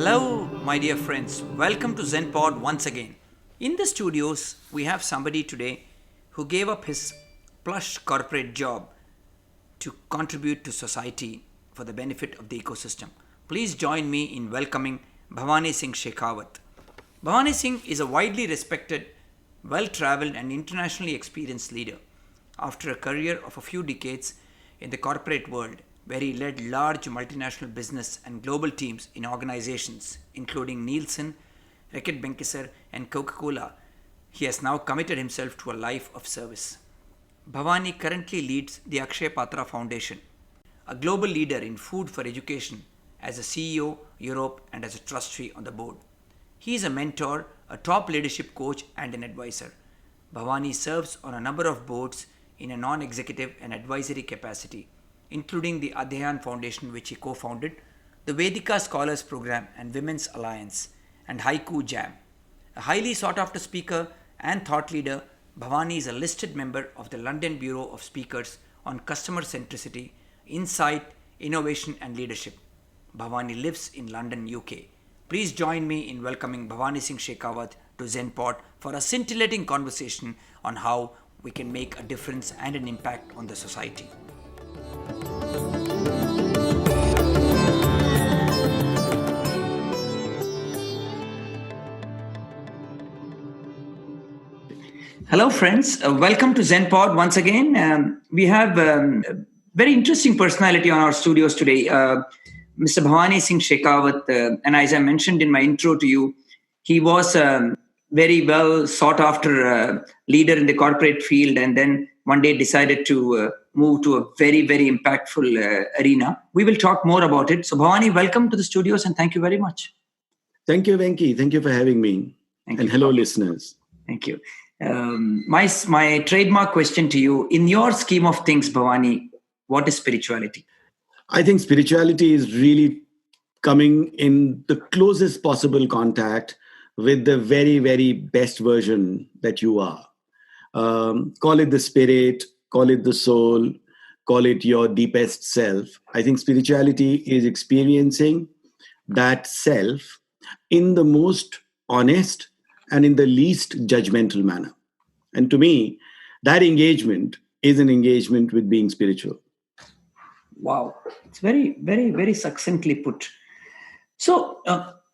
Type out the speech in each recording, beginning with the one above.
Hello, my dear friends. Welcome to ZenPod once again. In the studios, we have somebody today who gave up his plush corporate job to contribute to society for the benefit of the ecosystem. Please join me in welcoming Bhavani Singh Shekhawat. Bhavani Singh is a widely respected, well traveled, and internationally experienced leader. After a career of a few decades in the corporate world, where he led large multinational business and global teams in organizations including Nielsen, Reckitt Benckiser, and Coca Cola, he has now committed himself to a life of service. Bhavani currently leads the Akshay Patra Foundation, a global leader in food for education, as a CEO, Europe, and as a trustee on the board. He is a mentor, a top leadership coach, and an advisor. Bhavani serves on a number of boards in a non executive and advisory capacity, including the Adhyan Foundation, which he co founded, the Vedika Scholars Program and Women's Alliance, and Haiku Jam. A highly sought after speaker and thought leader, Bhavani is a listed member of the London Bureau of Speakers on customer centricity, insight, innovation, and leadership. Bhavani lives in London, UK. Please join me in welcoming Bhavani Singh Shekhawat to ZenPod for a scintillating conversation on how we can make a difference and an impact on the society. Hello, friends. Welcome to ZenPod once again. We have a very interesting personality on our studios today, Mr. Bhavani Singh Shekhawat. And as I mentioned in my intro to you, he was a very well sought after leader in the corporate field, and then one day decided to move to a very, very impactful arena. We will talk more about it. So, Bhavani, welcome to the studios and thank you very much. Thank you, Venki. Thank you for having me. Thank and you. hello, listeners. Thank you. My trademark question to you: in your scheme of things, Bhavani, what is spirituality? I think spirituality is really coming in the closest possible contact with the very, very best version that you are. Call it the spirit, call it the soul, call it your deepest self. I think spirituality is experiencing that self in the most honest and in the least judgmental manner. And to me, that engagement is an engagement with being spiritual. Wow, it's very, very, very succinctly put. So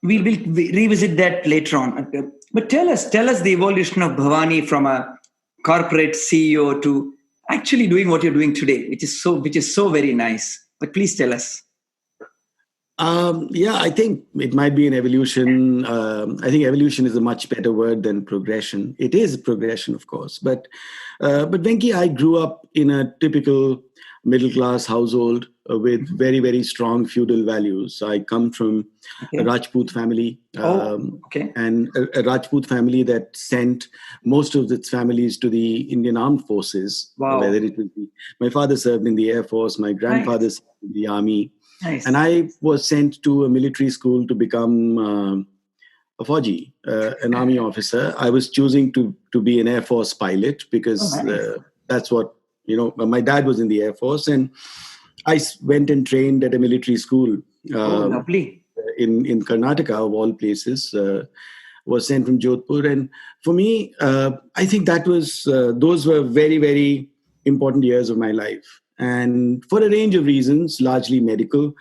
we will revisit that later on. But tell us the evolution of Bhavani from a corporate CEO to actually doing what you're doing today, which is so very nice. But please tell us. I think it might be an evolution. I think evolution is a much better word than progression. It is progression, of course. But Venki, I grew up in a typical middle-class household with very, very strong feudal values. I come from a Rajput family, and a Rajput family that sent most of its families to the Indian Armed Forces. Wow. Whether it was my father served in the Air Force, my grandfather served in the Army. Nice. And I was sent to a military school to become a Fauji, an army officer. I was choosing to be an Air Force pilot because that's what, my dad was in the Air Force. And I went and trained at a military school lovely. in Karnataka, of all places, was sent from Jodhpur. And for me, I think those were very, very important years of my life. And for a range of reasons, largely medical,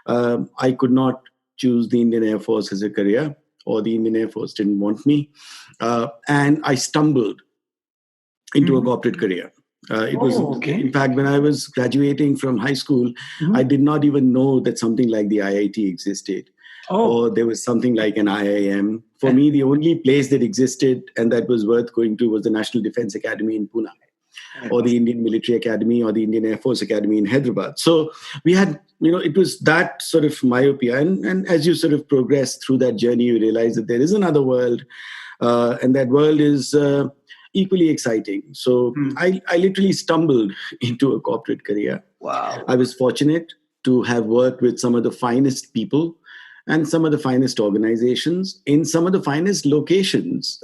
I could not choose the Indian Air Force as a career, or the Indian Air Force didn't want me. And I stumbled into a corporate career. In fact, when I was graduating from high school, I did not even know that something like the IIT existed. Or there was something like an IIM. For me, the only place that existed and that was worth going to was the National Defense Academy in Pune, or the Indian Military Academy, or the Indian Air Force Academy in Hyderabad. So we had, it was that sort of myopia. And as you sort of progress through that journey, you realize that there is another world, and that world is equally exciting. So I literally stumbled into a corporate career. Wow. I was fortunate to have worked with some of the finest people and some of the finest organizations in some of the finest locations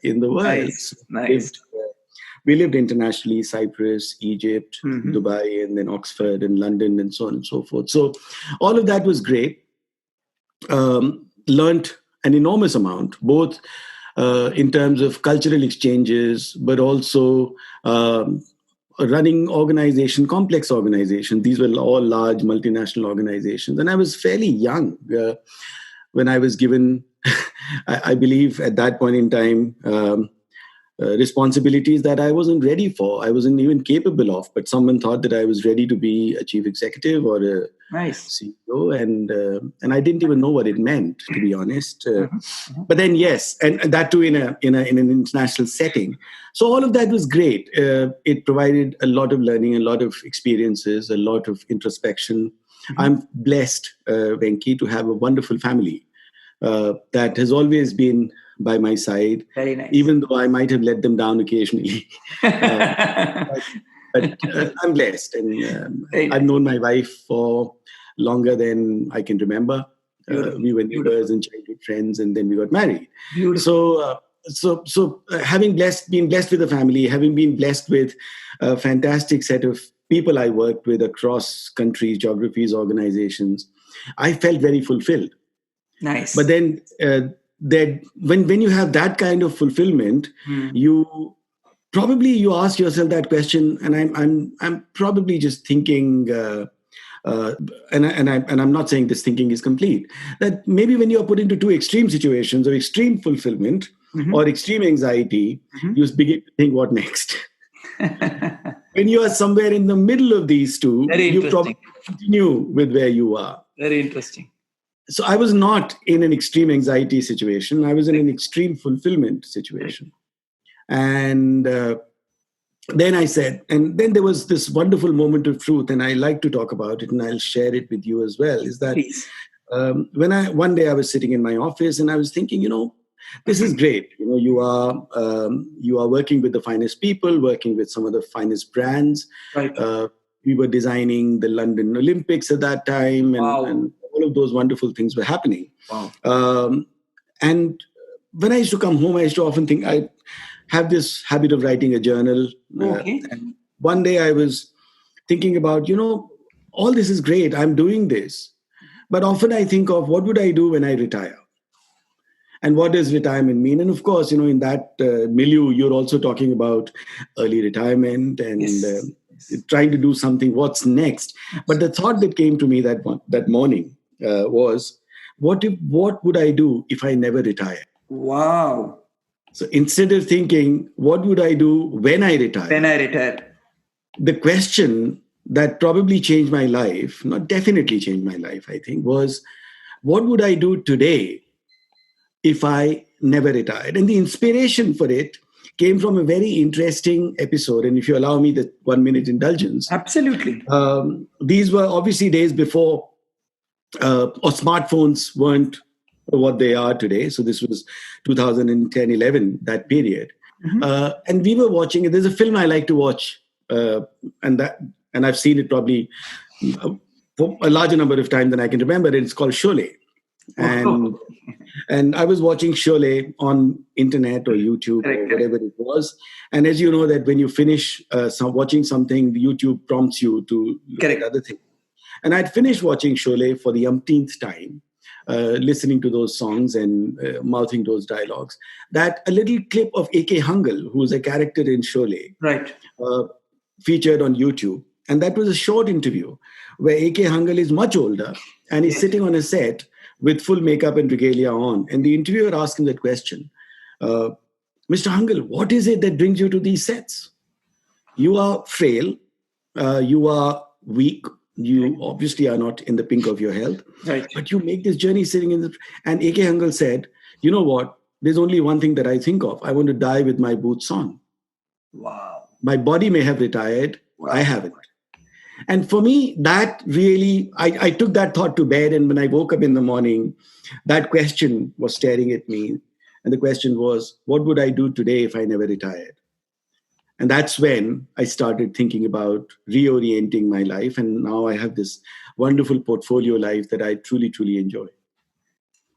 in the world. Nice. We lived internationally: Cyprus, Egypt, Dubai, and then Oxford and London, and so on and so forth. So all of that was great. learnt an enormous amount, both in terms of cultural exchanges, but also running complex organization. These were all large multinational organizations. And I was fairly young when I was given, I believe at that point in time, responsibilities that I wasn't ready for. I wasn't even capable of, but someone thought that I was ready to be a chief executive or a CEO, and I didn't even know what it meant, to be honest. But then, yes, and that too in an international setting. So all of that was great. It provided a lot of learning, a lot of experiences, a lot of introspection. I'm blessed, Venki, to have a wonderful family that has always been by my side, very nice. Even though I might have let them down occasionally. But I'm blessed, and I've known my wife for longer than I can remember. We were neighbors and childhood friends, and then we got married. So having been blessed with a family, having been blessed with a fantastic set of people I worked with across countries, geographies, organizations, I felt very fulfilled. Nice. But then that when you have that kind of fulfillment, you ask yourself that question, and I'm probably just thinking, and I'm not saying this thinking is complete, that maybe when you are put into two extreme situations of extreme fulfillment or extreme anxiety, you begin to think, what next? When you are somewhere in the middle of these two, you probably continue with where you are. Very interesting. So I was not in an extreme anxiety situation. I was in an extreme fulfillment situation. And then I said, and then there was this wonderful moment of truth, and I like to talk about it, and I'll share it with you as well, is that one day I was sitting in my office and I was thinking, this is great. You are working with the finest people, working with some of the finest brands. Right. We were designing the London Olympics at that time, and all of those wonderful things were happening. Wow. And when I used to come home, I used to often think, I have this habit of writing a journal. And one day I was thinking about, all this is great. I'm doing this. But often I think of, what would I do when I retire? And what does retirement mean? And of course, in that milieu, you're also talking about early retirement and trying to do something. What's next? But the thought that came to me that morning was, what would I do if I never retire? Wow. So instead of thinking, what would I do when I retire? The question that probably changed my life, not definitely changed my life, I think, was, what would I do today if I never retired? And the inspiration for it came from a very interesting episode. And if you allow me the 1 minute indulgence. Absolutely. These were obviously days before, or smartphones weren't what they are today. So this was 2010, 11, that period. And we were watching, there's a film I like to watch, and I've seen it probably for a larger number of times than I can remember. It's called Sholay. And I was watching Sholay on internet or YouTube or whatever it was. And as you know, that when you finish watching something, YouTube prompts you to look at other things. And I'd finished watching Sholay for the umpteenth time, listening to those songs and mouthing those dialogues, that a little clip of A.K. Hangal, who's a character in Sholay, featured on YouTube. And that was a short interview where A.K. Hangal is much older and he's sitting on a set with full makeup and regalia on. And the interviewer asked him that question, Mr. Hangal, what is it that brings you to these sets? You are frail, you are weak, you obviously are not in the pink of your health, but you make this journey sitting in the... And A.K. Hangal said, you know what? There's only one thing that I think of. I want to die with my boots on. Wow. My body may have retired. Wow. I haven't. And for me, that really, I took that thought to bed. And when I woke up in the morning, that question was staring at me. And the question was, what would I do today if I never retired? And that's when I started thinking about reorienting my life. And now I have this wonderful portfolio life that I truly, truly enjoy.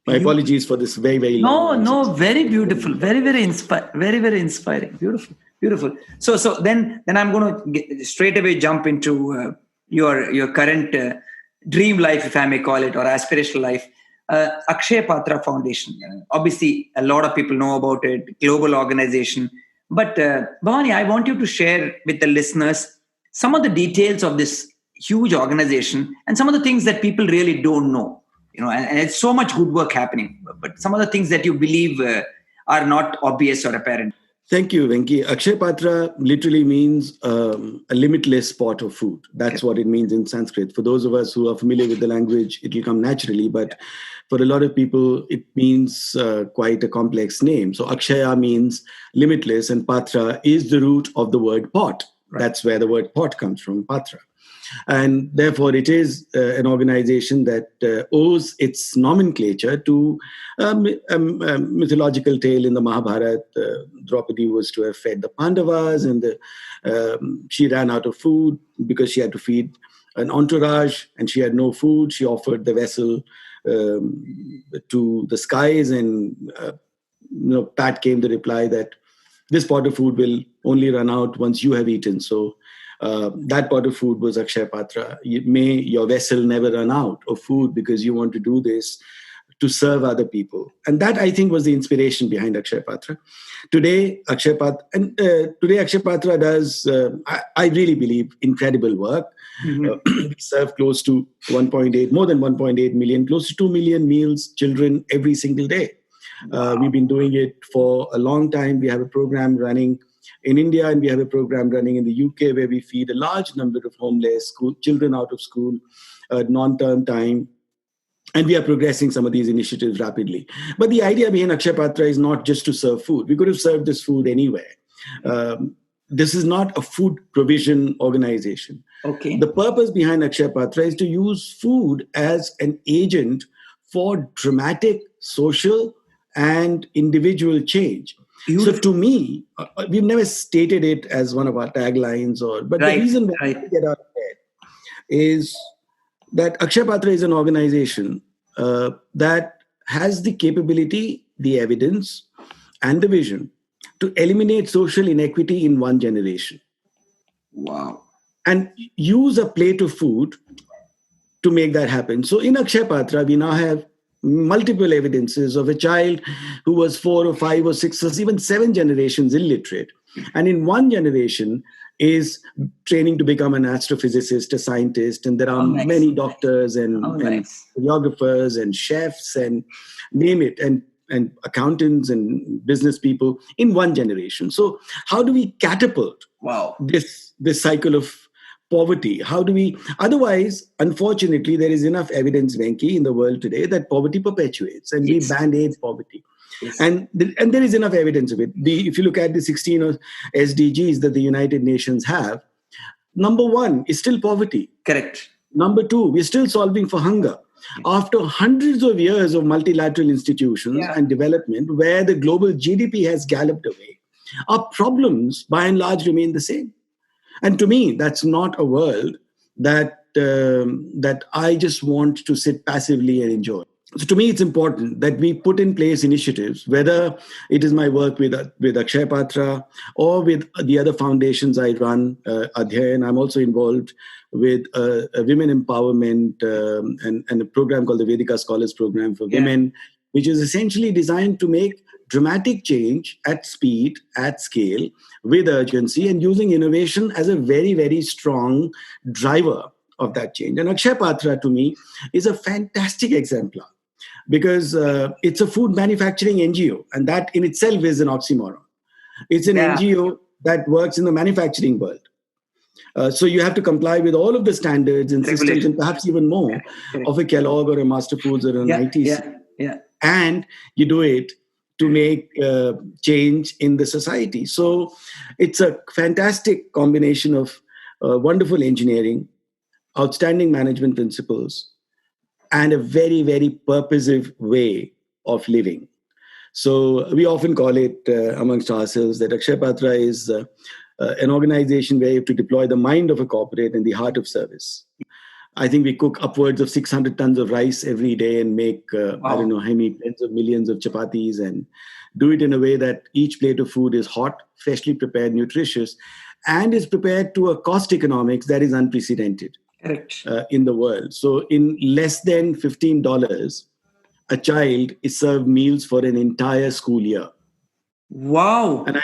My apologies for this very, very long. No, very beautiful. Very, very inspiring. Very, very inspiring. Beautiful. Beautiful. So then I'm going to straight away jump into your current dream life, if I may call it, or aspirational life. Akshay Patra Foundation. Obviously, a lot of people know about it, global organization. But Bhavani, I want you to share with the listeners some of the details of this huge organization and some of the things that people really don't know. And it's so much good work happening. But some of the things that you believe are not obvious or apparent. Thank you, Venki. Akshay Patra literally means a limitless pot of food. That's what it means in Sanskrit. For those of us who are familiar with the language, it will come naturally. But for a lot of people, it means quite a complex name. So Akshaya means limitless, and Patra is the root of the word pot. Right. That's where the word pot comes from, Patra. And therefore, it is an organization that owes its nomenclature to a mythological tale in the Mahabharata. Draupadi was to have fed the Pandavas, and she ran out of food because she had to feed an entourage, and she had no food. She offered the vessel to the skies, and Pat came the reply that this pot of food will only run out once you have eaten. So that pot of food was Akshay Patra. May your vessel never run out of food because you want to do this to serve other people. And that, I think, was the inspiration behind Akshay Patra. Today, Akshay Patra does, I really believe, incredible work. Mm-hmm. We serve close to more than 1.8 million, close to 2 million meals, children every single day. Wow. We've been doing it for a long time. We have a program running in India, and we have a program running in the UK where we feed a large number of homeless children out of school non-term time. And we are progressing some of these initiatives rapidly. But the idea behind Akshay Patra is not just to serve food. We could have served this food anywhere. This is not a food provision organization. Okay. The purpose behind Akshay Patra is to use food as an agent for dramatic social and individual change. Beautiful. So to me, we've never stated it as one of our taglines, but the reason why we get out of bed is that Akshay Patra is an organization that has the capability, the evidence, and the vision to eliminate social inequity in one generation. Wow. And use a plate of food to make that happen. So in Akshay Patra, we now have multiple evidences of a child who was 4 or 5 or 6 or even 7 generations illiterate. And in one generation is training to become an astrophysicist, a scientist. And there are many doctors and choreographers and chefs and name it, and accountants and business people in one generation. So how do we catapult this cycle of poverty? How do we? Otherwise, unfortunately, there is enough evidence, Venki, in the world today that poverty perpetuates, and we band-aid poverty. Yes. And there is enough evidence of it. If you look at the 16 SDGs that the United Nations have, number 1 is still poverty. Correct. Number 2, we're still solving for hunger. Yes. After hundreds of years of multilateral institutions and development, where the global GDP has galloped away, our problems, by and large, remain the same. And to me, that's not a world that I just want to sit passively and enjoy. So to me, it's important that we put in place initiatives, whether it is my work with Akshay Patra or with the other foundations I run, Adhyayan. I'm also involved with a women empowerment and a program called the Vedika Scholars Program for Women, which is essentially designed to make dramatic change at speed, at scale, with urgency, and using innovation as a very, very strong driver of that change. And Akshay Patra, to me, is a fantastic exemplar because it's a food manufacturing NGO, and that in itself is an oxymoron. It's an NGO that works in the manufacturing world. So you have to comply with all of the standards and systems, and perhaps even more of a Kellogg or a Master Foods or an ITC. And you do it to make change in the society. So it's a fantastic combination of wonderful engineering, outstanding management principles, and a very, very purposive way of living. So we often call it amongst ourselves that Akshay Patra is an organization where you have to deploy the mind of a corporate and the heart of service. I think we cook upwards of 600 tons of rice every day and make, I don't know how many tens of millions of chapatis, and do it in a way that each plate of food is hot, freshly prepared, nutritious, and is prepared to a cost economics that is unprecedented in the world. So in less than $15, a child is served meals for an entire school year. Wow. And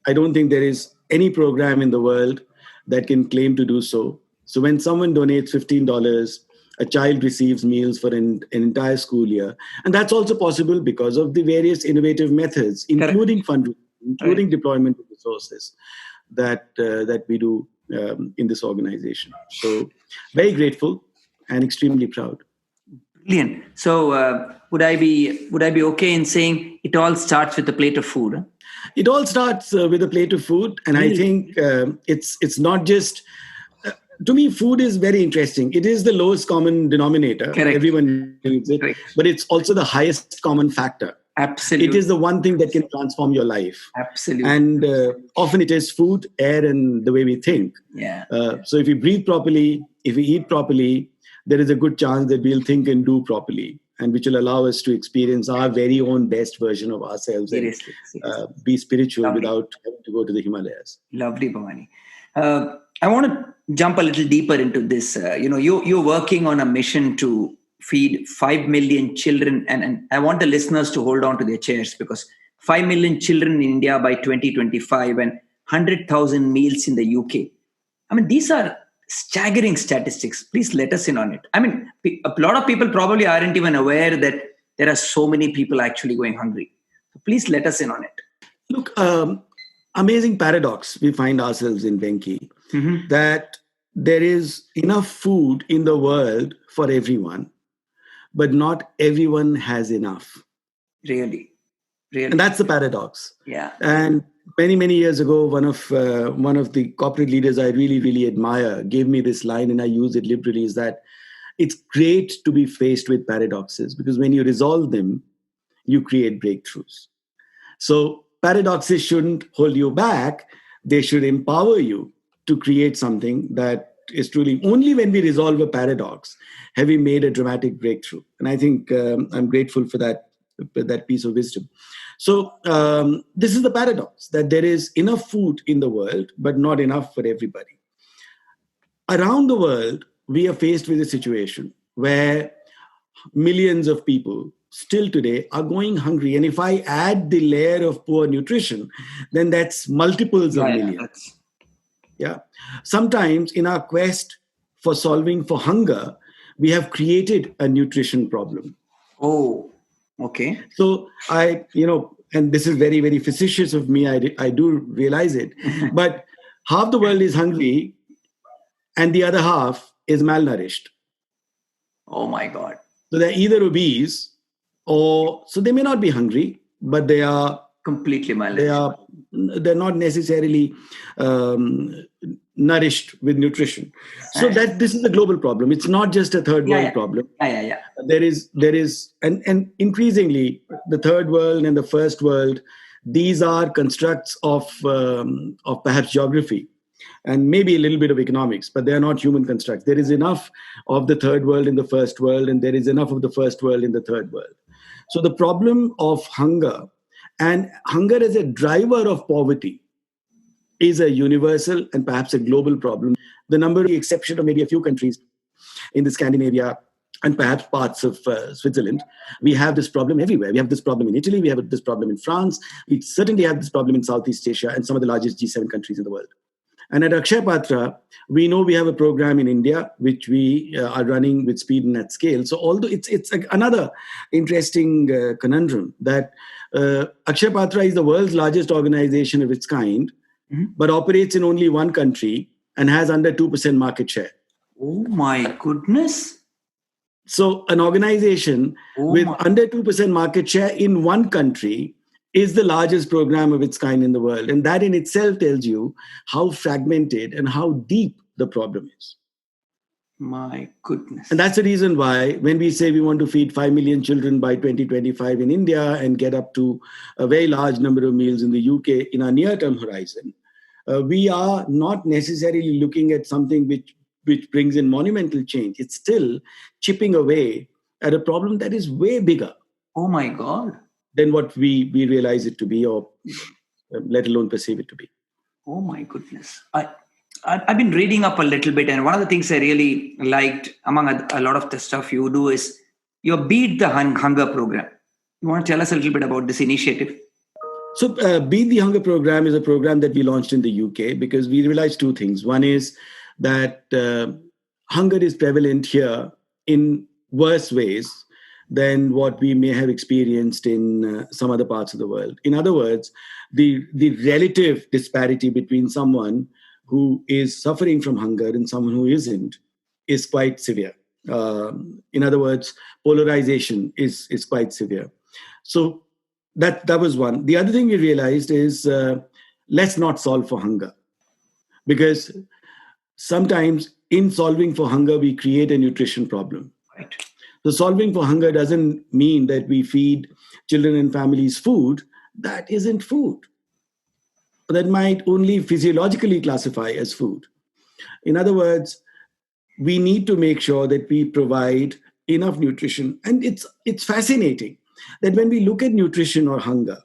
I don't think there is any program in the world that can claim to do so. So when someone donates $15, a child receives meals for an entire school year. And that's also possible because of the various innovative methods, including fundraising, including deployment of resources that we do in this organization. So very grateful and extremely proud. Brilliant. So would I be okay in saying it all starts with a plate of food? Huh? It all starts with a plate of food, and I think it's not just. To me, food is very interesting. It is the lowest common denominator. Correct. Everyone needs it, Correct. but it's also the highest common factor. Absolutely. It is the one thing that can transform your life. Absolutely. And often it is food, air, and the way we think. Yeah. So if we breathe properly, if we eat properly, there is a good chance that we'll think and do properly, and which will allow us to experience our very own best version of ourselves and be spiritual without having to go to the Himalayas. Lovely, Bhavani. I want to jump a little deeper into this. You're working on a mission to feed 5 million children, and I want the listeners to hold on to their chairs, because 5 million children in India by 2025 and 100,000 meals in the UK. I mean, these are staggering statistics. Please let us in on it. I mean, a lot of people probably aren't even aware that there are so many people actually going hungry. So please let us in on it. Look, amazing paradox we find ourselves in, Venki, that there is enough food in the world for everyone, but not everyone has enough. Really. And that's the paradox. Yeah. And many years ago, one of the corporate leaders I really admire gave me this line, and I use it liberally, is that it's great to be faced with paradoxes, because when you resolve them, you create breakthroughs. So paradoxes shouldn't hold you back. They should empower you to create something that is truly. Only when we resolve a paradox have we made a dramatic breakthrough. And I think I'm grateful for that piece of wisdom. So this is the paradox, that there is enough food in the world, but not enough for everybody. Around the world, we are faced with a situation where millions of people still today are going hungry. And if I add the layer of poor nutrition, then that's multiples of millions. Yeah. Sometimes in our quest for solving for hunger, we have created a nutrition problem. Oh, okay. So and this is very facetious of me, I do realize it, but half the world is hungry and the other half is malnourished. Oh my God. So they're either obese, or so they may not be hungry, but they are completely malnourished. They're not necessarily nourished with nutrition. So that this is a global problem. It's not just a third world problem. Yeah. There is, and increasingly the third world and the first world, these are constructs of perhaps geography and maybe a little bit of economics, but they are not human constructs. There is enough of the third world in the first world, and there is enough of the first world in the third world. So the problem of hunger, and hunger as a driver of poverty, is a universal and perhaps a global problem. The number, with the exception of maybe a few countries in the Scandinavia and perhaps parts of Switzerland, we have this problem everywhere. We have this problem in Italy. We have this problem in France. We certainly have this problem in Southeast Asia and some of the largest G7 countries in the world. And at Akshaya Patra, we know we have a program in India, which we are running with speed and at scale. So although it's another interesting conundrum that Akshaya Patra is the world's largest organization of its kind, but operates in only one country and has under 2% market share. Oh my goodness. So an organization with under 2% market share in one country is the largest program of its kind in the world. And that in itself tells you how fragmented and how deep the problem is. My goodness. And that's the reason why when we say we want to feed 5 million children by 2025 in India and get up to a very large number of meals in the UK in our near-term horizon, we are not necessarily looking at something which brings in monumental change. It's still chipping away at a problem that is way bigger. Oh my God. Than what we realize it to be, or let alone perceive it to be. Oh my goodness. I've been reading up a little bit, and one of the things I really liked among a lot of the stuff you do is your Beat the Hunger program. You want to tell us a little bit about this initiative? So, Beat the Hunger program is a program that we launched in the UK because we realized two things. One is that hunger is prevalent here in worse ways than what we may have experienced in some other parts of the world. In other words, the relative disparity between someone who is suffering from hunger and someone who isn't is quite severe. In other words, polarization is quite severe. So that was one. The other thing we realized is let's not solve for hunger, because sometimes in solving for hunger we create a nutrition problem. Right. So solving for hunger doesn't mean that we feed children and families food that isn't food, that might only physiologically classify as food. In other words, we need to make sure that we provide enough nutrition. And it's fascinating that when we look at nutrition or hunger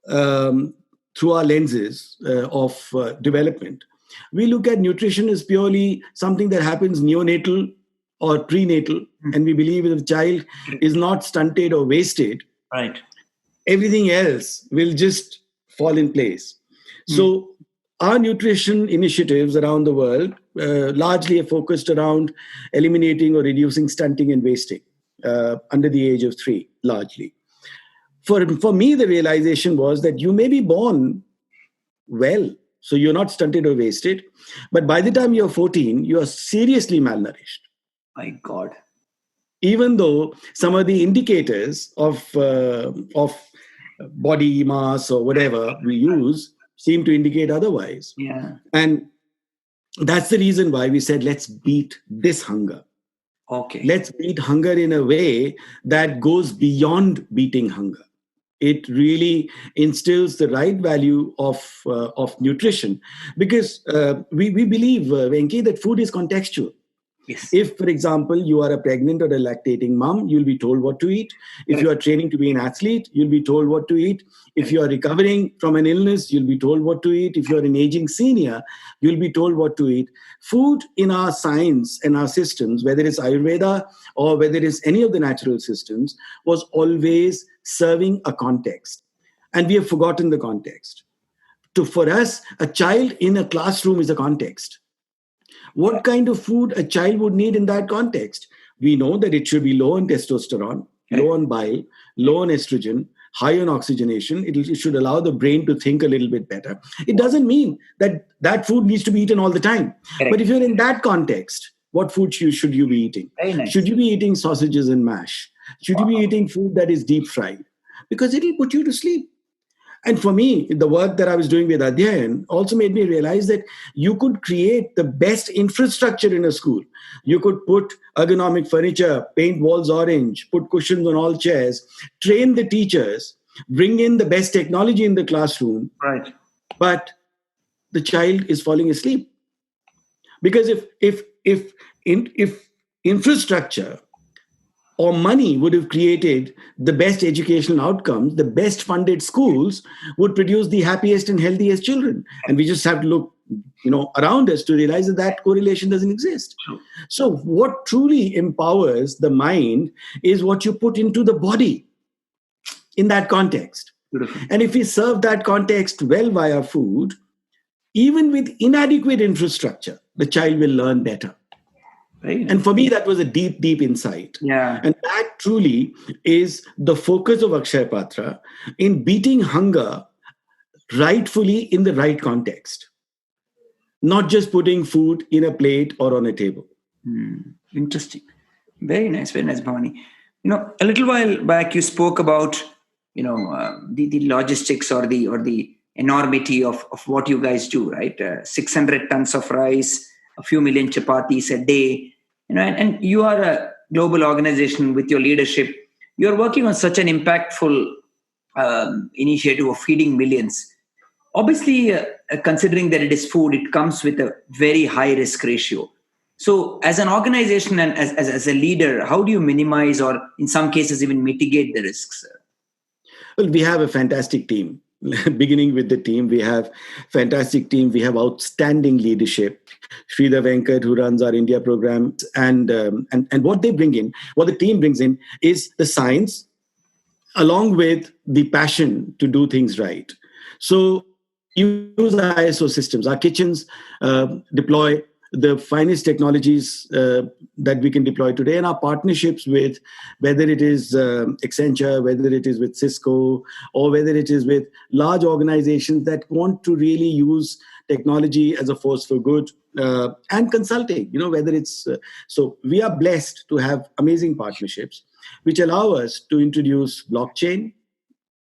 through our lenses of development, we look at nutrition as purely something that happens neonatal or prenatal, and we believe if the child is not stunted or wasted, right, everything else will just fall in place. So our nutrition initiatives around the world largely are focused around eliminating or reducing stunting and wasting under the age of 3, largely. For me, the realization was that you may be born well, so you're not stunted or wasted, but by the time you're 14, you are seriously malnourished. My God. Even though some of the indicators of body mass or whatever we use seem to indicate otherwise. Yeah. And that's the reason why we said, let's beat this hunger. Okay. Let's beat hunger in a way that goes beyond beating hunger. It really instills the right value of nutrition, because we believe, Venki, that food is contextual. Yes. If, for example, you are a pregnant or a lactating mom, you'll be told what to eat. If you are training to be an athlete, you'll be told what to eat. If you are recovering from an illness, you'll be told what to eat. If you're an aging senior, you'll be told what to eat. Food in our science and our systems, whether it's Ayurveda or whether it's any of the natural systems, was always serving a context. And we have forgotten the context. For us, a child in a classroom is a context. What kind of food a child would need in that context? We know that it should be low on testosterone, low on bile, low on estrogen, high on oxygenation. It should allow the brain to think a little bit better. It doesn't mean that that food needs to be eaten all the time. Correct. But if you're in that context, what food should you be eating? Very nice. Should you be eating sausages and mash? Should you be eating food that is deep fried? Because it'll put you to sleep. And for me, the work that I was doing with Adhyayan also made me realize that you could create the best infrastructure in a school. You could put ergonomic furniture, paint walls orange, put cushions on all chairs, train the teachers, bring in the best technology in the classroom. Right. But the child is falling asleep. Because if infrastructure or money would have created the best educational outcomes, the best funded schools would produce the happiest and healthiest children. And we just have to look, around us to realize that correlation doesn't exist. So what truly empowers the mind is what you put into the body in that context. Beautiful. And if we serve that context well via food, even with inadequate infrastructure, the child will learn better. Right. And for me, that was a deep, deep insight. Yeah. And that truly is the focus of Akshaya Patra in beating hunger rightfully in the right context. Not just putting food in a plate or on a table. Interesting. Very nice, Bhavani. A little while back, you spoke about, the logistics or the enormity of what you guys do, right? 600 tons of rice, a few million chapatis a day. And you are a global organization with your leadership. You're working on such an impactful initiative of feeding millions. Obviously, considering that it is food, it comes with a very high risk ratio. So as an organization and as a leader, how do you minimize or in some cases even mitigate the risks? Well, we have a fantastic team. beginning with the team. We have fantastic team. We have outstanding leadership. Sridhar Venkat, who runs our India program, and what they bring in, what the team brings in, is the science along with the passion to do things right. So use ISO systems. Our kitchens deploy the finest technologies that we can deploy today, and our partnerships with, whether it is Accenture, whether it is with Cisco, or whether it is with large organizations that want to really use technology as a force for good, and consulting, whether it's so we are blessed to have amazing partnerships which allow us to introduce blockchain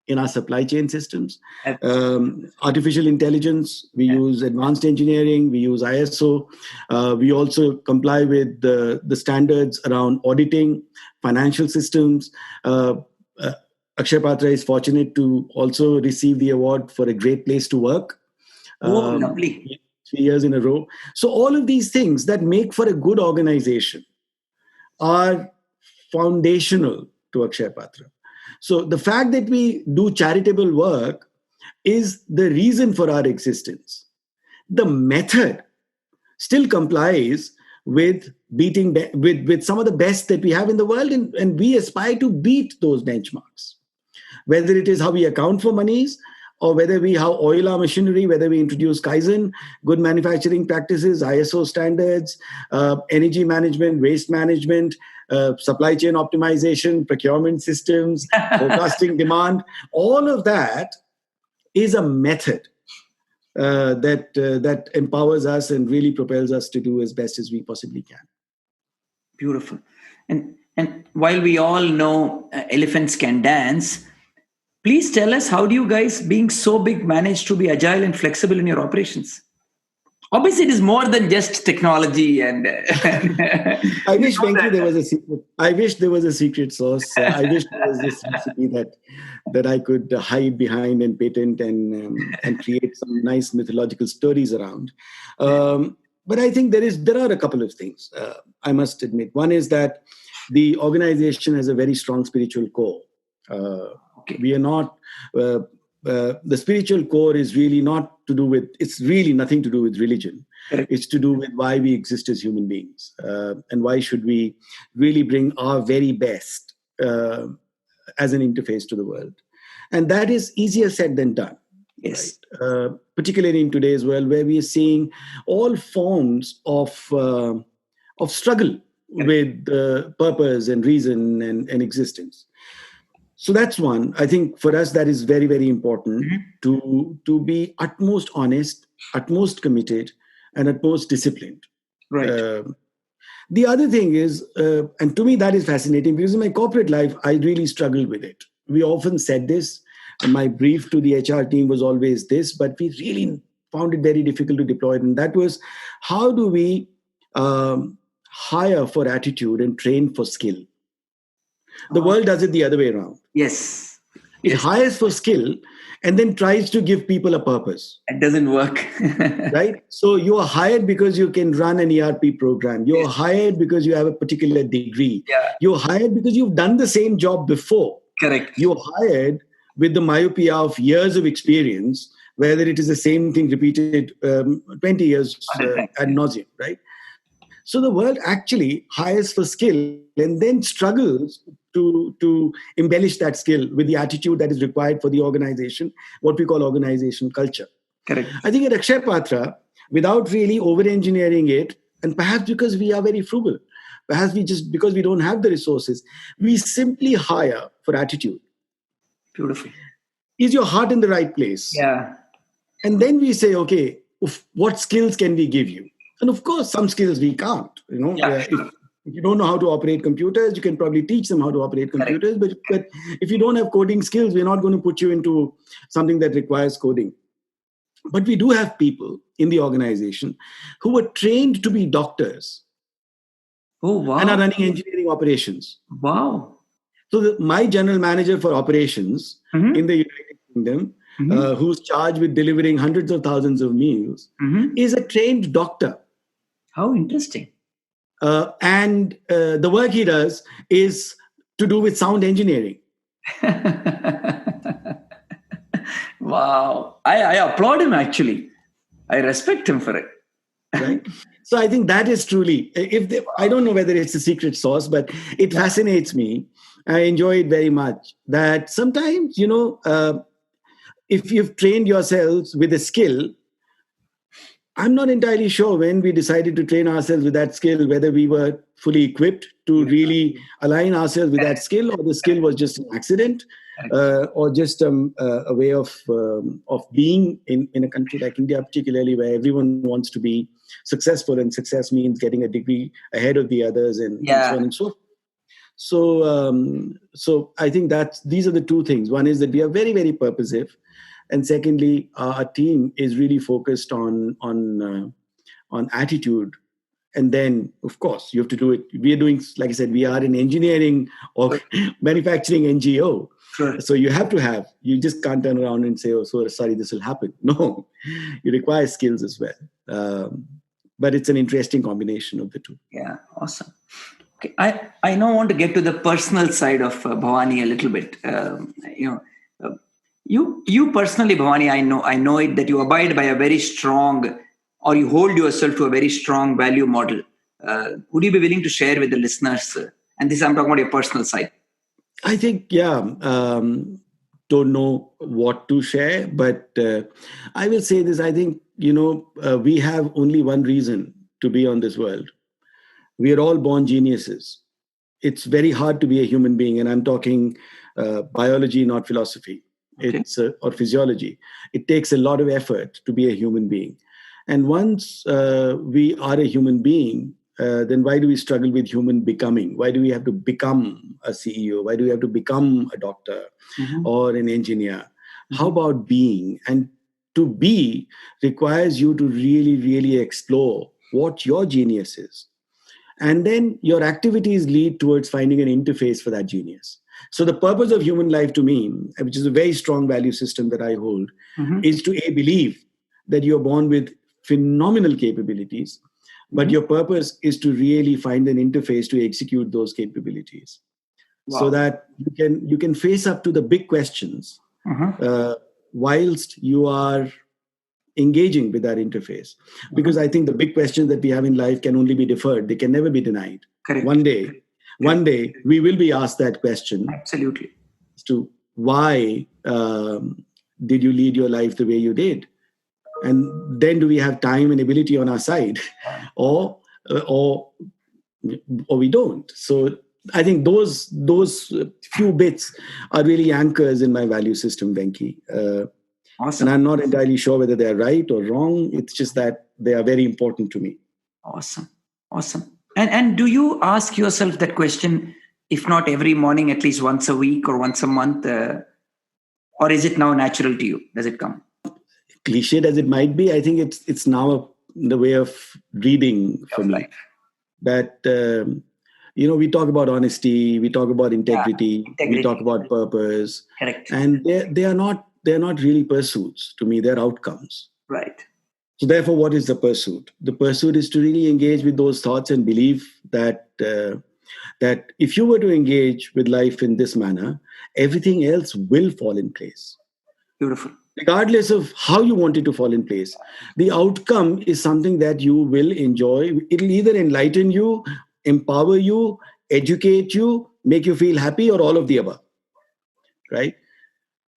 in our supply chain systems, artificial intelligence. We use advanced engineering. We use ISO. We also comply with the standards around auditing, financial systems. Akshaya Patra is fortunate to also receive the award for a great place to work. Oh, lovely. 3 years in a row. So all of these things that make for a good organization are foundational to Akshaya Patra. So the fact that we do charitable work is the reason for our existence. The method still complies with beating with some of the best that we have in the world, and we aspire to beat those benchmarks. Whether it is how we account for monies, or whether we how oil our machinery, whether we introduce Kaizen, good manufacturing practices, ISO standards, energy management, waste management, supply chain optimization, procurement systems, forecasting demand, all of that is a method that empowers us and really propels us to do as best as we possibly can. Beautiful. And while we all know elephants can dance, please tell us, how do you guys, being so big, manage to be agile and flexible in your operations? Obviously, it is more than just technology. And I wish, Venki, there was a secret. I wish there was a secret sauce. I wish there was this recipe that I could hide behind and patent and create some nice mythological stories around. But I think there are a couple of things, I must admit. One is that the organization has a very strong spiritual core. We are not. The spiritual core is really not to do with, it's really nothing to do with religion. Correct. It's to do with why we exist as human beings, and why should we really bring our very best as an interface to the world. And that is easier said than done. Yes. Right? Particularly in today's world, where we are seeing all forms of struggle with purpose and reason and existence. So that's one. I think for us that is very, very important, to be utmost honest, utmost committed, and utmost disciplined. Right. The other thing is, and to me that is fascinating, because in my corporate life, I really struggled with it. We often said this, and my brief to the HR team was always this, but we really found it very difficult to deploy it. And that was, how do we hire for attitude and train for skill? The world does it the other way around. Yes. It hires for skill and then tries to give people a purpose. It doesn't work. Right? So you are hired because you can run an ERP program. You're hired because you have a particular degree. Yeah. You're hired because you've done the same job before. Correct. You're hired with the myopia of years of experience, whether it is the same thing repeated 20 years ad nauseum, right? So the world actually hires for skill and then struggles to embellish that skill with the attitude that is required for the organization, what we call organization culture. Correct. I think at Akshaya Patra, without really over-engineering it, and perhaps because we are very frugal, perhaps because we don't have the resources, we simply hire for attitude. Beautiful. Is your heart in the right place? Yeah. And then we say, okay, what skills can we give you? And of course, some skills we can't. If you don't know how to operate computers, you can probably teach them how to operate computers. But if you don't have coding skills, we're not going to put you into something that requires coding. But we do have people in the organization who were trained to be doctors. Oh, wow. And are running engineering operations. Wow. So my general manager for operations in the United Kingdom, who's charged with delivering hundreds of thousands of meals, is a trained doctor. How interesting. And the work he does is to do with sound engineering. Wow. Wow. I applaud him actually. I respect him for it. Right. So I think that is truly, I don't know whether it's a secret sauce, but it fascinates me. I enjoy it very much. That sometimes, if you've trained yourselves with a skill, I'm not entirely sure when we decided to train ourselves with that skill, whether we were fully equipped to really align ourselves with that skill, or the skill was just an accident, or just a way of being in a country like India, particularly where everyone wants to be successful, and success means getting a degree ahead of the others, and so on and so forth. So I think that these are the two things. One is that we are very, very purposive, and secondly, our team is really focused on attitude. And then, of course, you have to do it. We are doing, like I said, we are an engineering or manufacturing NGO. Sure. So you just can't turn around and say, oh, so sorry, this will happen. No, you require skills as well. But it's an interesting combination of the two. Yeah, awesome. Okay, I now want to get to the personal side of Bhavani a little bit. You personally, Bhavani, I know it that you abide by a very strong, or you hold yourself to a very strong value model. Would you be willing to share with the listeners? And this I'm talking about your personal side. I think, don't know what to share, but I will say this. I think, we have only one reason to be on this world. We are all born geniuses. It's very hard to be a human being, and I'm talking biology, not philosophy. Okay. It's or physiology. It takes a lot of effort to be a human being, and once we are a human being, then why do we struggle with human becoming? Why do we have to become a CEO? Why do we have to become a doctor or an engineer? How about being? And to be requires you to really, really explore what your genius is. And then your activities lead towards finding an interface for that genius. So the purpose of human life to me, which is a very strong value system that I hold, is to believe that you're born with phenomenal capabilities, but your purpose is to really find an interface to execute those capabilities. Wow. So that you can face up to the big questions whilst you are engaging with that interface. Because I think the big questions that we have in life can only be deferred. They can never be denied. Correct. One day we will be asked that question. Absolutely. As to why did you lead your life the way you did? And then do we have time and ability on our side, or we don't? So I think those few bits are really anchors in my value system, Venki. Awesome. And I'm not entirely sure whether they're right or wrong. It's just that they are very important to me. Awesome. And do you ask yourself that question, if not every morning, at least once a week or once a month? Or is it now natural to you? Does it come? Cliched as it might be, I think it's now the way of reading for me. Life. That, we talk about honesty, we talk about integrity. We talk about purpose. Correct. And they're not really pursuits to me, they're outcomes. Right. So therefore, what is the pursuit? The pursuit is to really engage with those thoughts and believe that if you were to engage with life in this manner, everything else will fall in place. Beautiful. Regardless of how you want it to fall in place, the outcome is something that you will enjoy. It'll either enlighten you, empower you, educate you, make you feel happy, or all of the above. Right?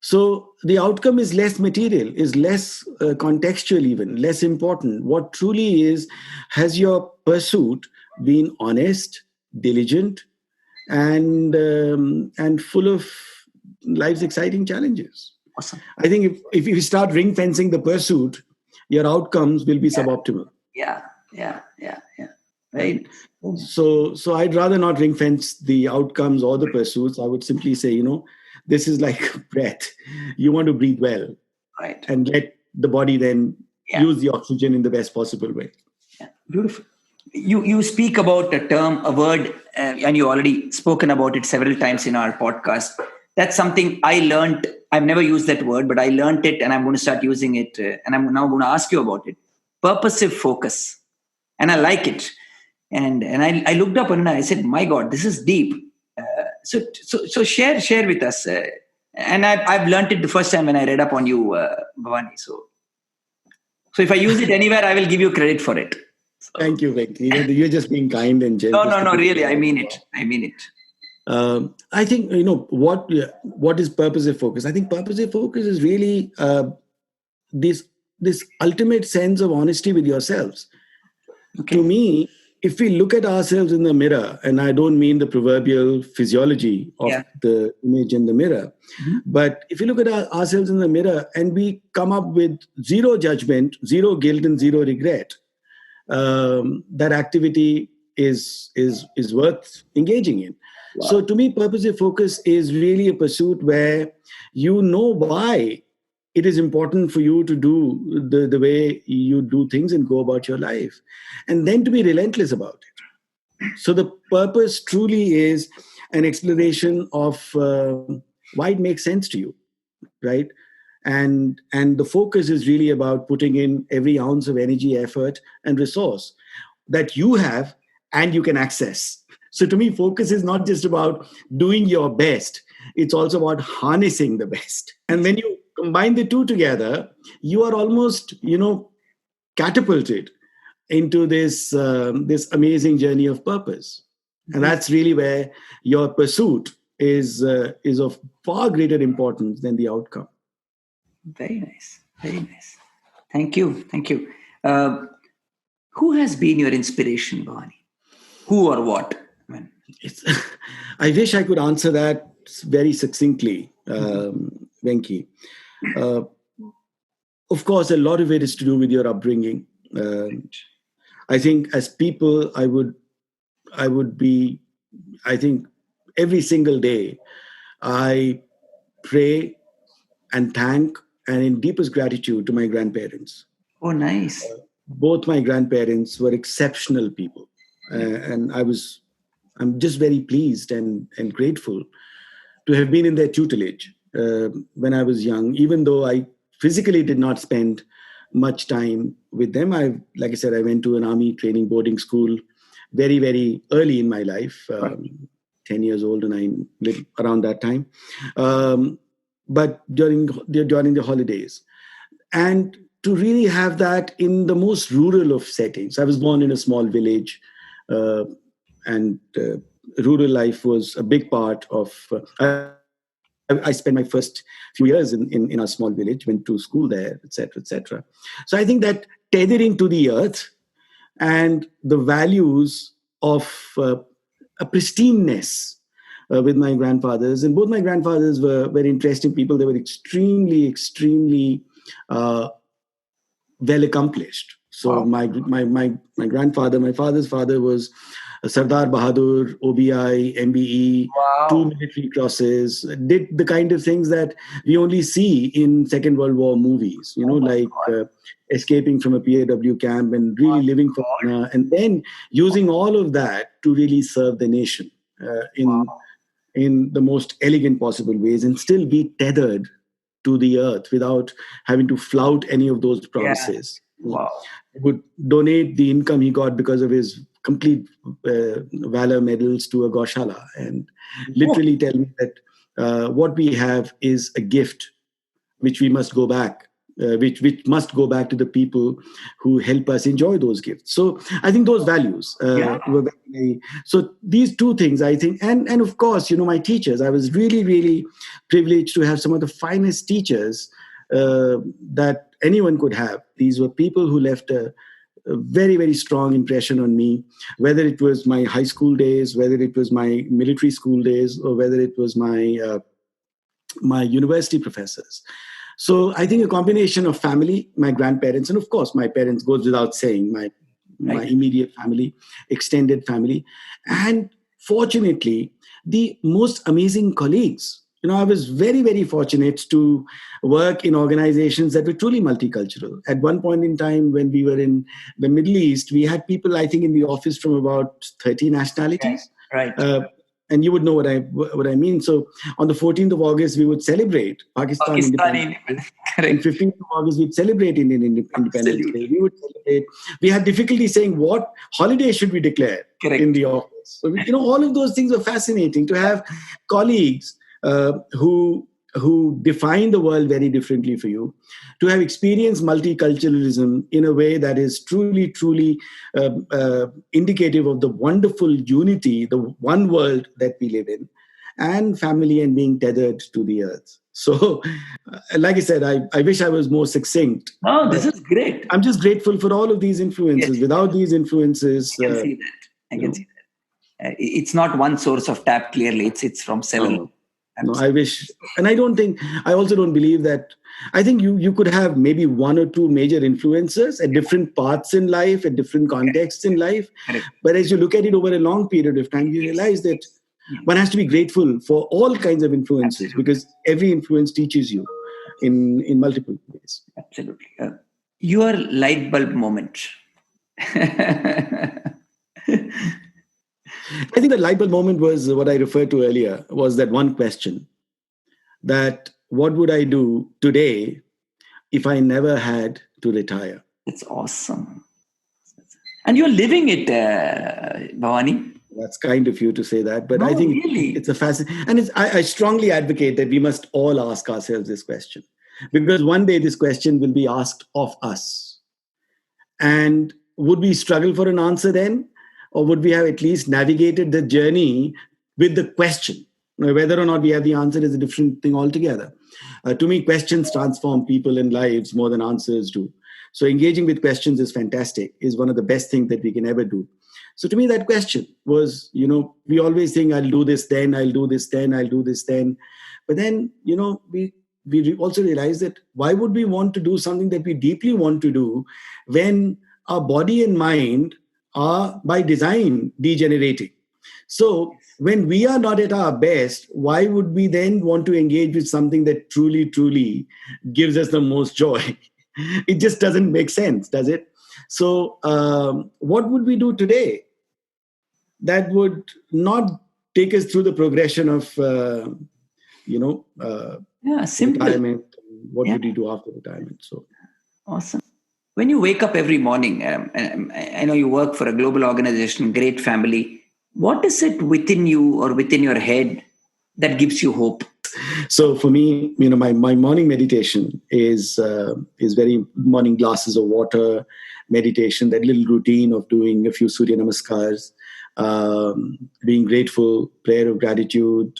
So the outcome is less material, is less contextual, even less important. What truly is, has your pursuit been honest, diligent, and full of life's exciting challenges? Awesome. I think if you start ring fencing the pursuit, your outcomes will be suboptimal. Yeah. Right. So I'd rather not ring fence the outcomes or the pursuits. I would simply say, this is like breath. You want to breathe well, right? And let the body then use the oxygen in the best possible way. Yeah, beautiful. You speak about a word, and you already spoken about it several times in our podcast. That's something I learned. I've never used that word, but I learned it, and I'm going to start using it. And I'm now going to ask you about it. Purposive focus, and I like it. And I looked up and I said, "My God, this is deep." So share with us And I've learned it the first time when I read up on you, Bhavani. So if I use it anywhere, I will give you credit for it. So, Thank you, Venki. You're just being kind and generous. no, really, I mean it. I mean it. I think what is purposive focus. I think purposive focus is really this ultimate sense of honesty with yourselves. Okay. To me, if we look at ourselves in the mirror, and I don't mean the proverbial physiology of the image in the mirror, but if you look at ourselves in the mirror and we come up with zero judgment, zero guilt, and zero regret, that activity is worth engaging in. Wow. So to me, purposive focus is really a pursuit where you know why it is important for you to do the way you do things and go about your life, and then to be relentless about it. So the purpose truly is an exploration of why it makes sense to you, right? And the focus is really about putting in every ounce of energy, effort, and resource that you have and you can access. So to me, focus is not just about doing your best. It's also about harnessing the best. And when you combine the two together, you are almost, catapulted into this amazing journey of purpose. And that's really where your pursuit is of far greater importance than the outcome. Very nice. Very nice. Thank you. Thank you. Who has been your inspiration, Bhavani? Who or what? I wish I could answer that very succinctly, Venki. Of course, a lot of it is to do with your upbringing. I think as people, I would be, I think every single day, I pray and thank and in deepest gratitude to my grandparents. Oh, nice. Both my grandparents were exceptional people. And I'm just very pleased and grateful to have been in their tutelage when I was young, even though I physically did not spend much time with them. Like I said, I went to an army training boarding school very, very early in my life, 10 years old, and I lived around that time. But during the holidays. And to really have that in the most rural of settings. I was born in a small village, and rural life was a big part of... I spent my first few years in a small village, went to school there, etc., etc. So I think that tethering to the earth and the values of a pristineness with my grandfathers, and both my grandfathers were very interesting people. They were extremely, extremely well accomplished. So wow. my grandfather, my father's father was Sardar Bahadur, OBI, MBE, wow. 2 military crosses, did the kind of things that we only see in Second World War movies, escaping from a PAW camp and really living for honor, and then using all of that to really serve the nation in the most elegant possible ways and still be tethered to the earth without having to flout any of those promises. Yeah. Wow. He would donate the income he got because of his complete valor medals to a Goshala and literally tell me that what we have is a gift which we must go back, which must go back to the people who help us enjoy those gifts. So I think those values were very, so these two things, I think, and of course, my teachers. I was really, really privileged to have some of the finest teachers that anyone could have. These were people who left a very, very strong impression on me, whether it was my high school days, whether it was my military school days, or whether it was my university professors. So I think a combination of family, my grandparents, and of course my parents, goes without saying, my immediate family, extended family, and fortunately, the most amazing colleagues. I was very, very fortunate to work in organizations that were truly multicultural. At one point in time, when we were in the Middle East, we had people, I think, in the office from about 30 nationalities. Right. And you would know what I mean. So on the 14th of August, we would celebrate Pakistan independence. And 15th of August, we'd celebrate Indian Independence Day. We would celebrate. We had difficulty saying what holiday should we declare in the office. So, all of those things were fascinating to have colleagues who who define the world very differently for you, to have experienced multiculturalism in a way that is truly, truly indicative of the wonderful unity, the one world that we live in, and family and being tethered to the earth. So, like I said, I wish I was more succinct. Oh, this But is great. I'm just grateful for all of these influences. Yes, Without these influences, I can see that. I you can know, see that. It's not one source of tap. Clearly, it's from several. no, I wish, and I don't think, I also don't believe that. I think you could have maybe one or two major influences at different parts in life, at different contexts in life. Correct. But as you look at it over a long period of time, you realize that one has to be grateful for all kinds of influences. Absolutely. Because every influence teaches you in multiple ways. Absolutely. Your light bulb moment. I think the light bulb moment was what I referred to earlier, was that one question, that what would I do today if I never had to retire? It's awesome. And you're living it, Bhavani. That's kind of you to say that, but No, I think really. it's a fascinating, and I strongly advocate that we must all ask ourselves this question, because one day this question will be asked of us. And would we struggle for an answer then? Or would we have at least navigated the journey with the question? Now, whether or not we have the answer is a different thing altogether. To me, questions transform people and lives more than answers do. So engaging with questions is fantastic, is one of the best things that we can ever do. So to me, that question was, we always think, I'll do this then, I'll do this then, I'll do this then. But then, we also realize that why would we want to do something that we deeply want to do when our body and mind are by design degenerating? So when we are not at our best, why would we then want to engage with something that truly, truly gives us the most joy? It just doesn't make sense, does it? So what would we do today that would not take us through the progression of, Simple. retirement? What would you do after retirement? So awesome. When you wake up every morning, I know you work for a global organization, great family. What is it within you or within your head that gives you hope? So for me, my morning meditation is very morning glasses of water, meditation, that little routine of doing a few Surya Namaskars, being grateful, prayer of gratitude,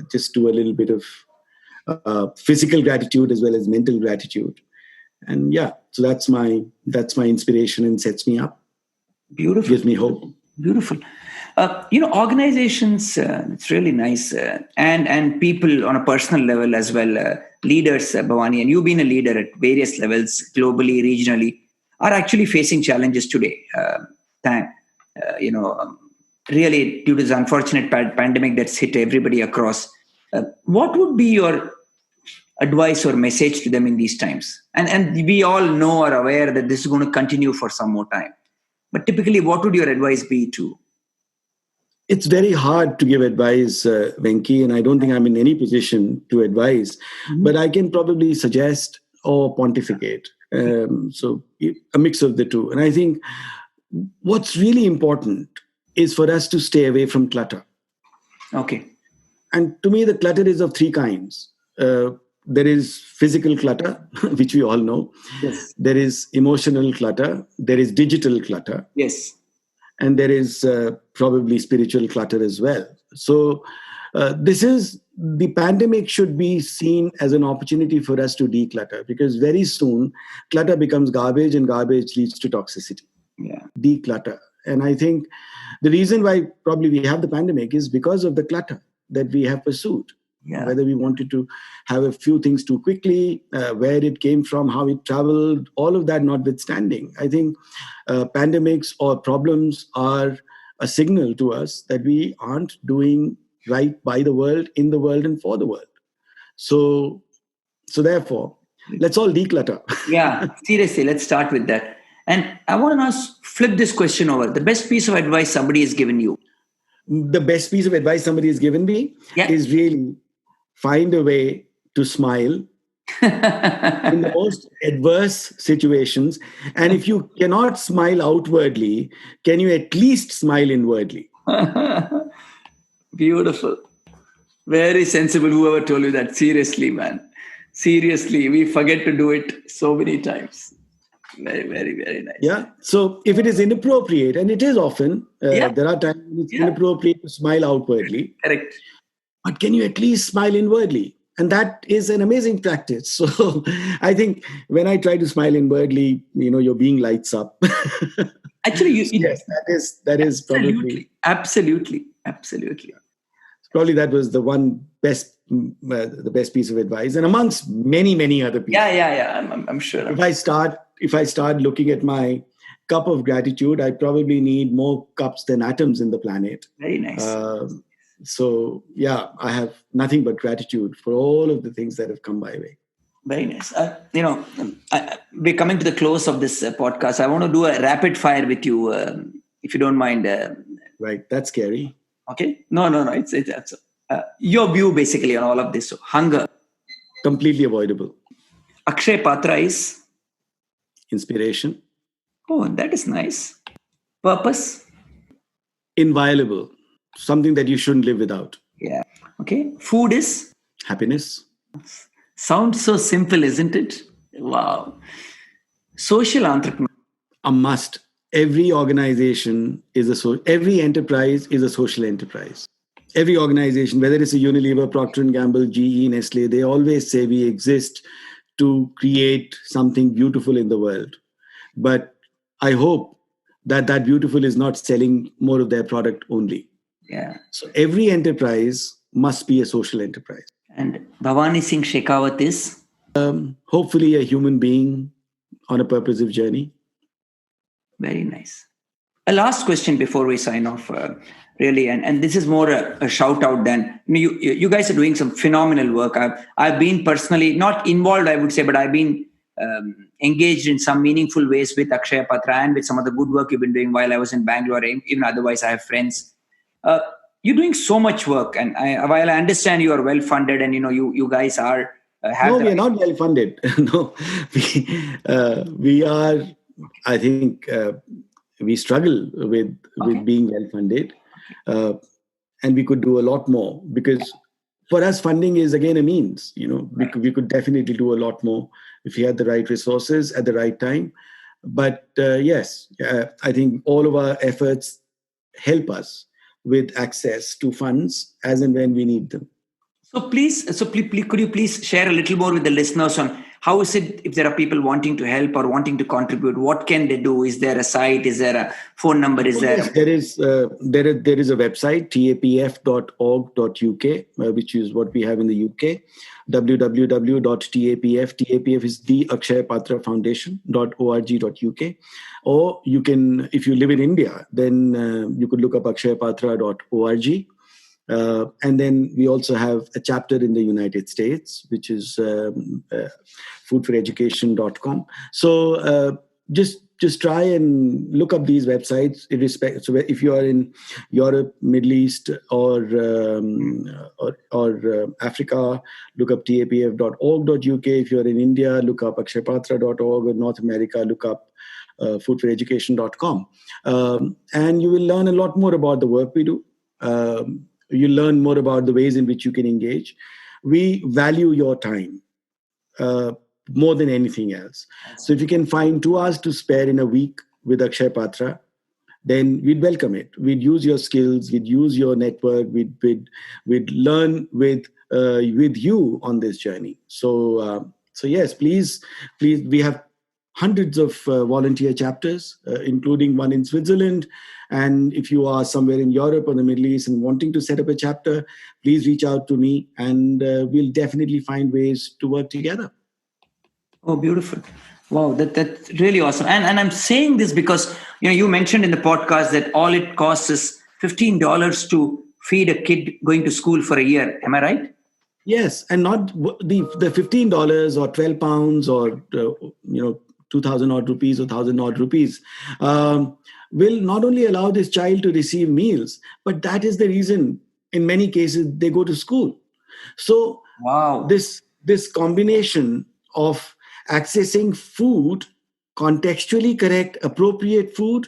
just do a little bit of physical gratitude as well as mental gratitude. And so that's my inspiration and sets me up. Beautiful. Gives me hope. Beautiful. Organizations, it's really nice. And people on a personal level as well, leaders, Bhavani, and you've been a leader at various levels, globally, regionally, are actually facing challenges today. Really due to this unfortunate pandemic that's hit everybody across. What would be your advice or message to them in these times? And we all know or aware that this is going to continue for some more time. But typically, what would your advice be to? It's very hard to give advice, Venki, and I don't think I'm in any position to advise. Mm-hmm. But I can probably suggest or pontificate. So a mix of the two. And I think what's really important is for us to stay away from clutter. Okay. And to me, the clutter is of three kinds. There is physical clutter, which we all know. Yes. There is emotional clutter. There is digital clutter. Yes. And there is probably spiritual clutter as well. So the pandemic should be seen as an opportunity for us to declutter, because very soon clutter becomes garbage and garbage leads to toxicity. Yeah. Declutter. And I think the reason why probably we have the pandemic is because of the clutter that we have pursued. Yeah. Whether we wanted to have a few things too quickly, where it came from, how it traveled, all of that notwithstanding, I think pandemics or problems are a signal to us that we aren't doing right by the world, in the world, and for the world. So therefore, let's all declutter. Yeah, seriously, let's start with that. And I want to flip this question over. The best piece of advice somebody has given you. The best piece of advice somebody has given me is really find a way to smile in the most adverse situations. And if you cannot smile outwardly, can you at least smile inwardly? Beautiful. Very sensible. Whoever told you that? Seriously, man. Seriously, we forget to do it so many times. Very, very, very nice. Yeah. So if it is inappropriate, and it is often, Yeah, there are times when it's yeah, inappropriate to smile outwardly, correct. but can you at least smile inwardly? And that is an amazing practice. So I think when I try to smile inwardly, your being lights up. Actually, So yes, that is probably absolutely, absolutely. that was the best piece of advice, and amongst many other Yeah, pieces. yeah, yeah. I'm sure. If I start looking at my cup of gratitude, I probably need more cups than atoms in the planet. Very nice. Um, so yeah, I have nothing but gratitude for all of the things that have come my way. Very nice. We're coming to the close of this podcast. I want to do a rapid fire with you, if you don't mind. Right? That's scary. Okay? No, no, no. It's your view basically on all of this. So, hunger. Completely avoidable. Akshay Patra is. Inspiration. Oh, that is nice. Purpose. Inviolable. Something that you shouldn't live without. Yeah. Okay. Food is. Happiness. Sounds so simple, isn't it? Wow. Social entrepreneur. A must. Every organization every enterprise is a social enterprise. Every organization, whether it's a Unilever, Procter and Gamble, GE, Nestle, they always say we exist to create something beautiful in the world. But I hope that beautiful is not selling more of their product only. Yeah. So every enterprise must be a social enterprise. And Bhavani Singh Shekhawat is. Hopefully a human being on a purposive journey. Very nice. A last question before we sign off, really, and this is more a shout out than you guys are doing some phenomenal work. I've been personally not involved, I would say, but I've been engaged in some meaningful ways with Akshay Patra and with some of the good work you've been doing while I was in Bangalore. Even otherwise, I have friends. You're doing so much work, and while I understand you are well funded, and you guys are have No, the we are not well funded. No, we are. I think we struggle with being well funded, and we could do a lot more because for us, funding is again a means. We could definitely do a lot more if we had the right resources at the right time. But yes, I think all of our efforts help us with access to funds as and when we need them. So please, could you please share a little more with the listeners on how is it if there are people wanting to help or wanting to contribute? What can they do? Is there a site? Is there a phone number? Is there? Yes, there is a website, tapf.org.uk, which is what we have in the UK. www.tapf. TAPF is the Akshay Patra Foundation.org.uk. Or you can, if you live in India, then you could look up akshaypatra.org. And then we also have a chapter in the United States, which is foodforeducation.com. So just try and look up these websites. So if you are in Europe, Middle East, or Africa, look up tapf.org.uk. If you're in India, look up akshaypatra.org. Or North America, look up foodforeducation.com. And you will learn a lot more about the work we do. You learn more about the ways in which you can engage. We value your time more than anything else. So if you can find 2 hours to spare in a week with Akshay Patra, then we'd welcome it. We'd use your skills, we'd use your network, we'd learn with you on this journey. So yes, please, we have hundreds of volunteer chapters, including one in Switzerland. And if you are somewhere in Europe or the Middle East and wanting to set up a chapter, please reach out to me, and we'll definitely find ways to work together. Oh, beautiful. Wow, that's really awesome. And I'm saying this because you mentioned in the podcast that all it costs is $15 to feed a kid going to school for a year. Am I right? Yes, and not the $15 or £12 or 2,000 odd rupees or 1,000 odd rupees will not only allow this child to receive meals, but that is the reason in many cases they go to school. So wow, this combination of accessing food, contextually correct, appropriate food,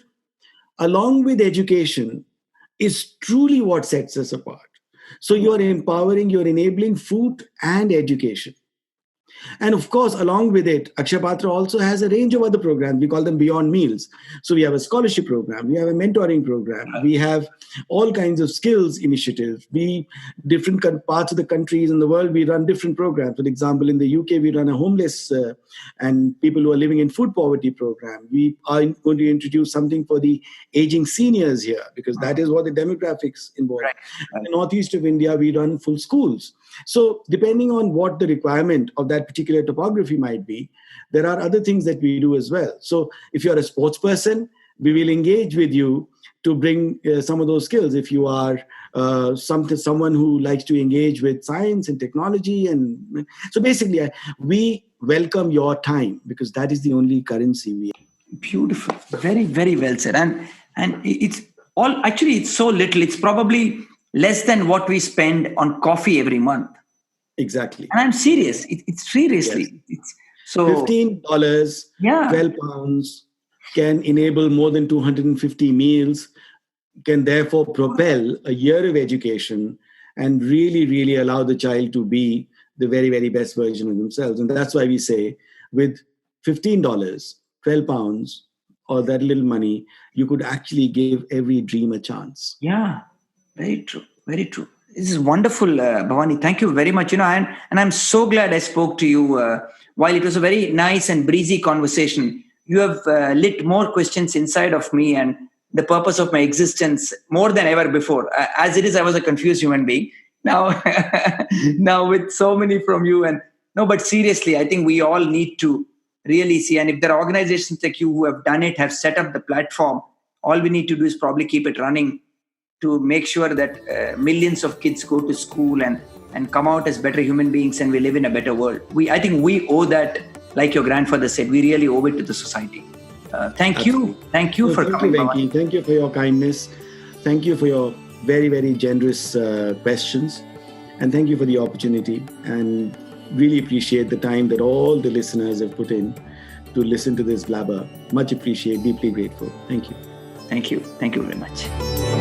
along with education is truly what sets us apart. So you're empowering, you're enabling food and education. And of course, along with it, Akshay Patra also has a range of other programs. We call them Beyond Meals. So we have a scholarship program, we have a mentoring program, we have all kinds of skills initiatives. We different parts of the countries in the world, we run different programs. For example, in the UK, we run a homeless and people who are living in food poverty program. We are going to introduce something for the aging seniors here because that is what the demographics involve. Right. In the northeast of India, we run full schools. So depending on what the requirement of that particular topography might be, there are other things that we do as well. So if you're a sports person, we will engage with you to bring some of those skills. If you are someone who likes to engage with science and technology, and so basically we welcome your time because that is the only currency we have. Beautiful. Very, very well said. And it's all, actually, it's so little. It's probably less than what we spend on coffee every month. Exactly. And I'm serious. It's seriously. Yes. It's so $15, yeah. 12 pounds can enable more than 250 meals, can therefore propel a year of education and really, really allow the child to be the very, very best version of themselves. And that's why we say with $15, 12 pounds, or that little money, you could actually give every dream a chance. Yeah, very true. Very true. This is wonderful, Bhavani. Thank you very much. And I'm so glad I spoke to you. While it was a very nice and breezy conversation, you have lit more questions inside of me and the purpose of my existence more than ever before. As it is, I was a confused human being. Now, now with so many from you. But seriously, I think we all need to really see. And if there are organizations like you who have done it, have set up the platform, all we need to do is probably keep it running to make sure that millions of kids go to school and come out as better human beings and we live in a better world. I think we owe that, like your grandfather said, we really owe it to the society. Thank you. Thank you for coming. Venki. Thank you for your kindness. Thank you for your very, very generous questions. And thank you for the opportunity. And really appreciate the time that all the listeners have put in to listen to this blabber. Much appreciated, deeply grateful. Thank you. Thank you. Thank you very much.